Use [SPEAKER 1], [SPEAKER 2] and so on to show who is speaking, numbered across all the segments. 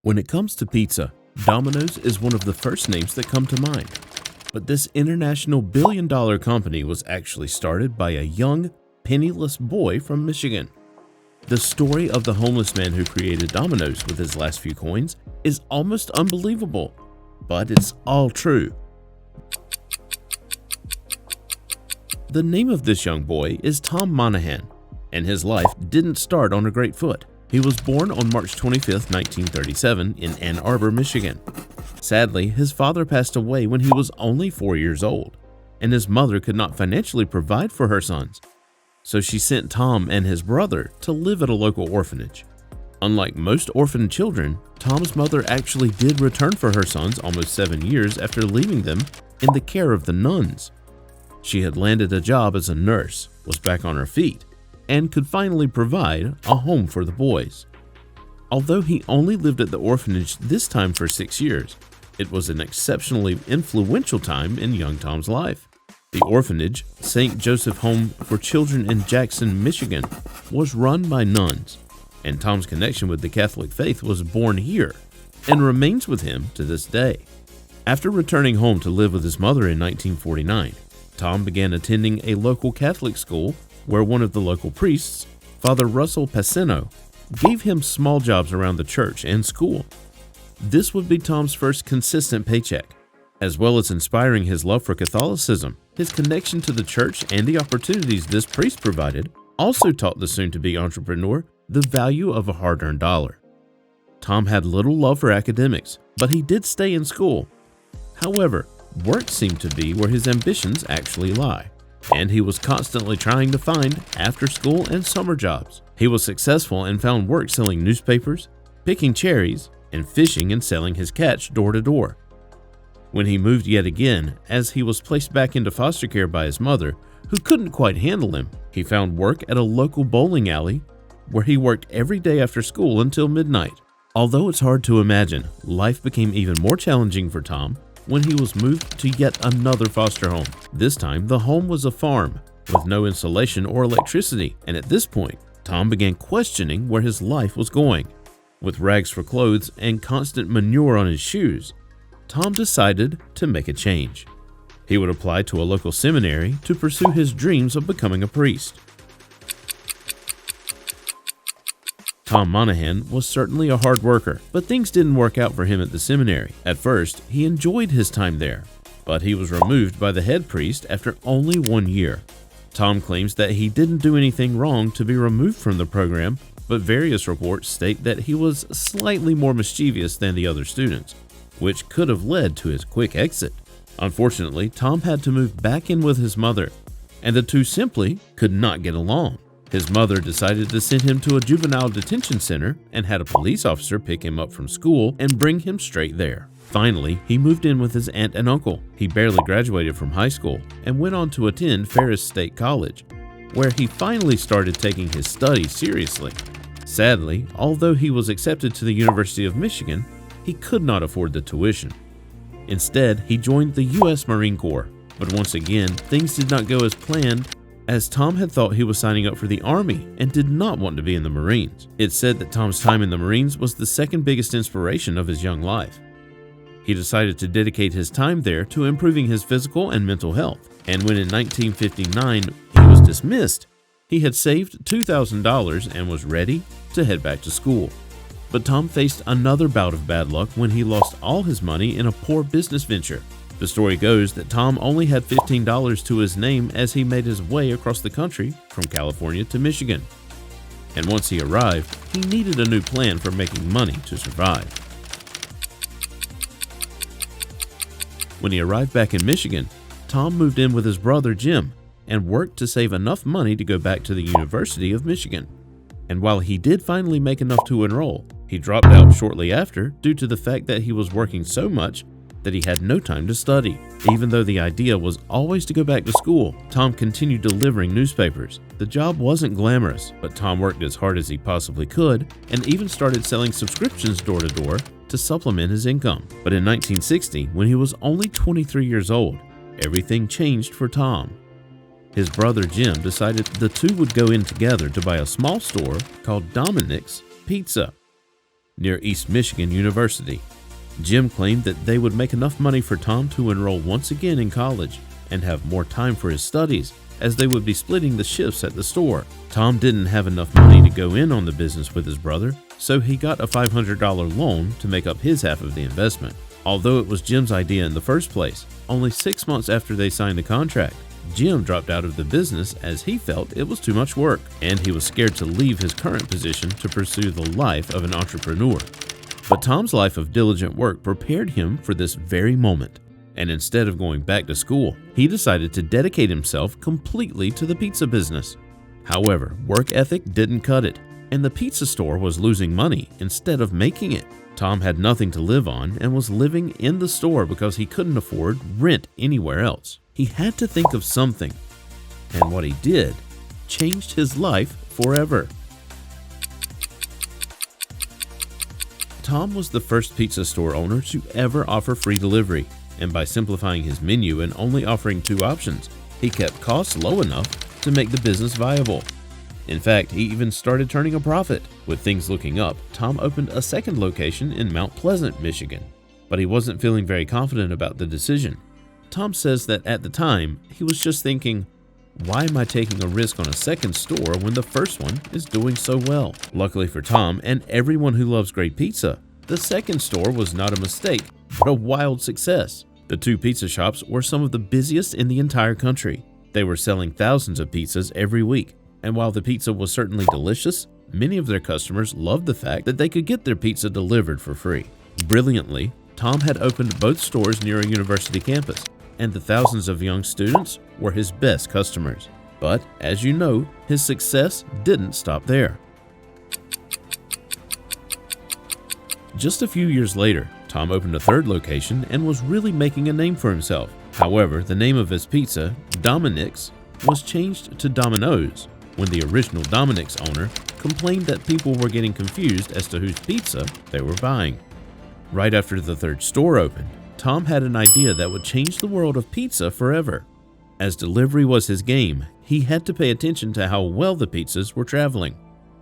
[SPEAKER 1] When it comes to pizza, Domino's is one of the first names that come to mind. But this international billion-dollar company was actually started by a young, penniless boy from Michigan. The story of the homeless man who created Domino's with his last few coins is almost unbelievable, but it's all true. The name of this young boy is Tom Monaghan, and his life didn't start on a great foot. He was born on March 25, 1937 in Ann Arbor, Michigan. Sadly, his father passed away when he was only 4 years old, and his mother could not financially provide for her sons. So she sent Tom and his brother to live at a local orphanage. Unlike most orphaned children, Tom's mother actually did return for her sons almost 7 years after leaving them in the care of the nuns. She had landed a job as a nurse, was back on her feet, and could finally provide a home for the boys. Although he only lived at the orphanage this time for 6 years, it was an exceptionally influential time in young Tom's life. The orphanage, St. Joseph Home for Children in Jackson, Michigan, was run by nuns, and Tom's connection with the Catholic faith was born here and remains with him to this day. After returning home to live with his mother in 1949, Tom began attending a local Catholic school where one of the local priests, Father Russell Pacino, gave him small jobs around the church and school. This would be Tom's first consistent paycheck. As well as inspiring his love for Catholicism, his connection to the church and the opportunities this priest provided also taught the soon-to-be entrepreneur the value of a hard-earned dollar. Tom had little love for academics, but he did stay in school. However, work seemed to be where his ambitions actually lie, and he was constantly trying to find after-school and summer jobs. He was successful and found work selling newspapers, picking cherries, and fishing and selling his catch door to door. When he moved yet again, as he was placed back into foster care by his mother, who couldn't quite handle him, he found work at a local bowling alley where he worked every day after school until midnight. Although it's hard to imagine, life became even more challenging for Tom when he was moved to yet another foster home. This time, the home was a farm with no insulation or electricity, and at this point, Tom began questioning where his life was going. With rags for clothes and constant manure on his shoes, Tom decided to make a change. He would apply to a local seminary to pursue his dreams of becoming a priest. Tom Monaghan was certainly a hard worker, but things didn't work out for him at the seminary. At first, he enjoyed his time there, but he was removed by the head priest after only 1 year. Tom claims that he didn't do anything wrong to be removed from the program, but various reports state that he was slightly more mischievous than the other students, which could have led to his quick exit. Unfortunately, Tom had to move back in with his mother, and the two simply could not get along. His mother decided to send him to a juvenile detention center and had a police officer pick him up from school and bring him straight there. Finally, he moved in with his aunt and uncle. He barely graduated from high school and went on to attend Ferris State College, where he finally started taking his studies seriously. Sadly, although he was accepted to the University of Michigan, he could not afford the tuition. Instead, he joined the U.S. Marine Corps, but once again, things did not go as planned, as Tom had thought he was signing up for the Army and did not want to be in the Marines. It's said that Tom's time in the Marines was the second biggest inspiration of his young life. He decided to dedicate his time there to improving his physical and mental health, and when in 1959 he was dismissed, he had saved $2,000 and was ready to head back to school. But Tom faced another bout of bad luck when he lost all his money in a poor business venture. The story goes that Tom only had $15 to his name as he made his way across the country from California to Michigan. And once he arrived, he needed a new plan for making money to survive. When he arrived back in Michigan, Tom moved in with his brother Jim and worked to save enough money to go back to the University of Michigan. And while he did finally make enough to enroll, he dropped out shortly after due to the fact that he was working so much that he had no time to study. Even though the idea was always to go back to school, Tom continued delivering newspapers. The job wasn't glamorous, but Tom worked as hard as he possibly could and even started selling subscriptions door to door to supplement his income. But in 1960, when he was only 23 years old, everything changed for Tom. His brother Jim decided the two would go in together to buy a small store called Domino's Pizza. near East Michigan University. Jim claimed that they would make enough money for Tom to enroll once again in college and have more time for his studies, as they would be splitting the shifts at the store. Tom didn't have enough money to go in on the business with his brother, so he got a $500 loan to make up his half of the investment. Although it was Jim's idea in the first place, only 6 months after they signed the contract, Jim dropped out of the business as he felt it was too much work, and he was scared to leave his current position to pursue the life of an entrepreneur. But Tom's life of diligent work prepared him for this very moment, and instead of going back to school, he decided to dedicate himself completely to the pizza business. However, work ethic didn't cut it, and the pizza store was losing money instead of making it. Tom had nothing to live on and was living in the store because he couldn't afford rent anywhere else. He had to think of something, and what he did changed his life forever. Tom was the first pizza store owner to ever offer free delivery, and by simplifying his menu and only offering 2 options, he kept costs low enough to make the business viable. In fact, he even started turning a profit. With things looking up, Tom opened a second location in Mount Pleasant, Michigan, but he wasn't feeling very confident about the decision. Tom says that at the time, he was just thinking, why am I taking a risk on a second store when the first one is doing so well? Luckily for Tom and everyone who loves great pizza, the second store was not a mistake, but a wild success. The 2 pizza shops were some of the busiest in the entire country. They were selling thousands of pizzas every week, and while the pizza was certainly delicious, many of their customers loved the fact that they could get their pizza delivered for free. Brilliantly, Tom had opened both stores near a university campus, and the thousands of young students were his best customers. But, as you know, his success didn't stop there. Just a few years later, Tom opened a third location and was really making a name for himself. However, the name of his pizza, Dominick's, was changed to Domino's when the original Dominick's owner complained that people were getting confused as to whose pizza they were buying. Right after the third store opened, Tom had an idea that would change the world of pizza forever. As delivery was his game, he had to pay attention to how well the pizzas were traveling.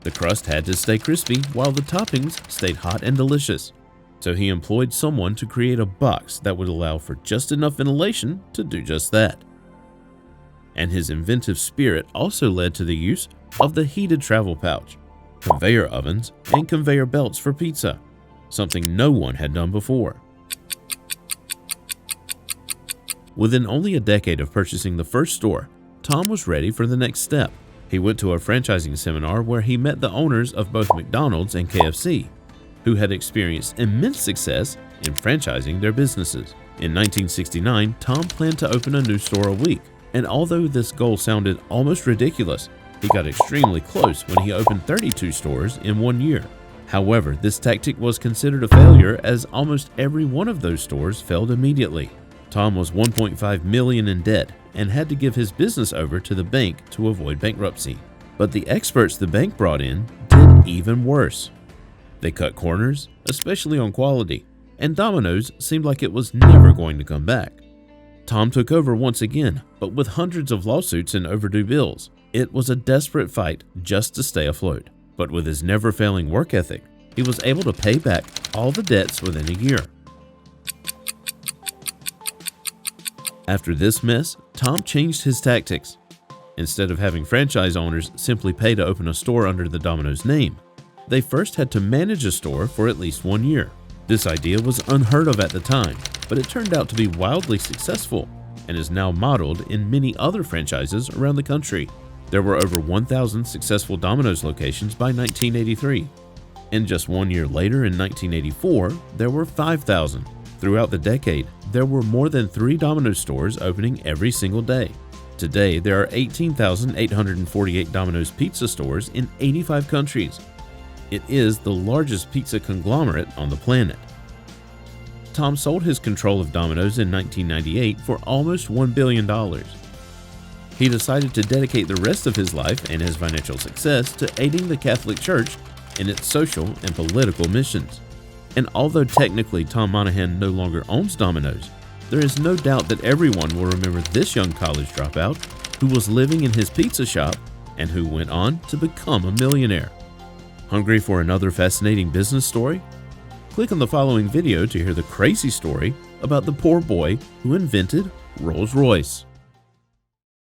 [SPEAKER 1] The crust had to stay crispy while the toppings stayed hot and delicious. So he employed someone to create a box that would allow for just enough ventilation to do just that. And his inventive spirit also led to the use of the heated travel pouch, conveyor ovens, and conveyor belts for pizza, something no one had done before. Within only a decade of purchasing the first store, Tom was ready for the next step. He went to a franchising seminar where he met the owners of both McDonald's and KFC, who had experienced immense success in franchising their businesses. In 1969, Tom planned to open a new store a week, and although this goal sounded almost ridiculous, he got extremely close when he opened 32 stores in 1 year. However, this tactic was considered a failure as almost every one of those stores failed immediately. Tom was $1.5 million in debt and had to give his business over to the bank to avoid bankruptcy. But the experts the bank brought in did even worse. They cut corners, especially on quality, and Domino's seemed like it was never going to come back. Tom took over once again, but with hundreds of lawsuits and overdue bills. It was a desperate fight just to stay afloat. But with his never-failing work ethic, he was able to pay back all the debts within a year. After this mess, Tom changed his tactics. Instead of having franchise owners simply pay to open a store under the Domino's name, they first had to manage a store for at least 1 year. This idea was unheard of at the time, but it turned out to be wildly successful and is now modeled in many other franchises around the country. There were over 1,000 successful Domino's locations by 1983. And just 1 year later, in 1984, there were 5,000. Throughout the decade, there were more than 3 Domino's stores opening every single day. Today, there are 18,848 Domino's pizza stores in 85 countries. It is the largest pizza conglomerate on the planet. Tom sold his control of Domino's in 1998 for almost $1 billion. He decided to dedicate the rest of his life and his financial success to aiding the Catholic Church in its social and political missions. And although technically Tom Monaghan no longer owns Domino's, there is no doubt that everyone will remember this young college dropout who was living in his pizza shop and who went on to become a millionaire. Hungry for another fascinating business story? Click on the following video to hear the crazy story about the poor boy who invented Rolls-Royce.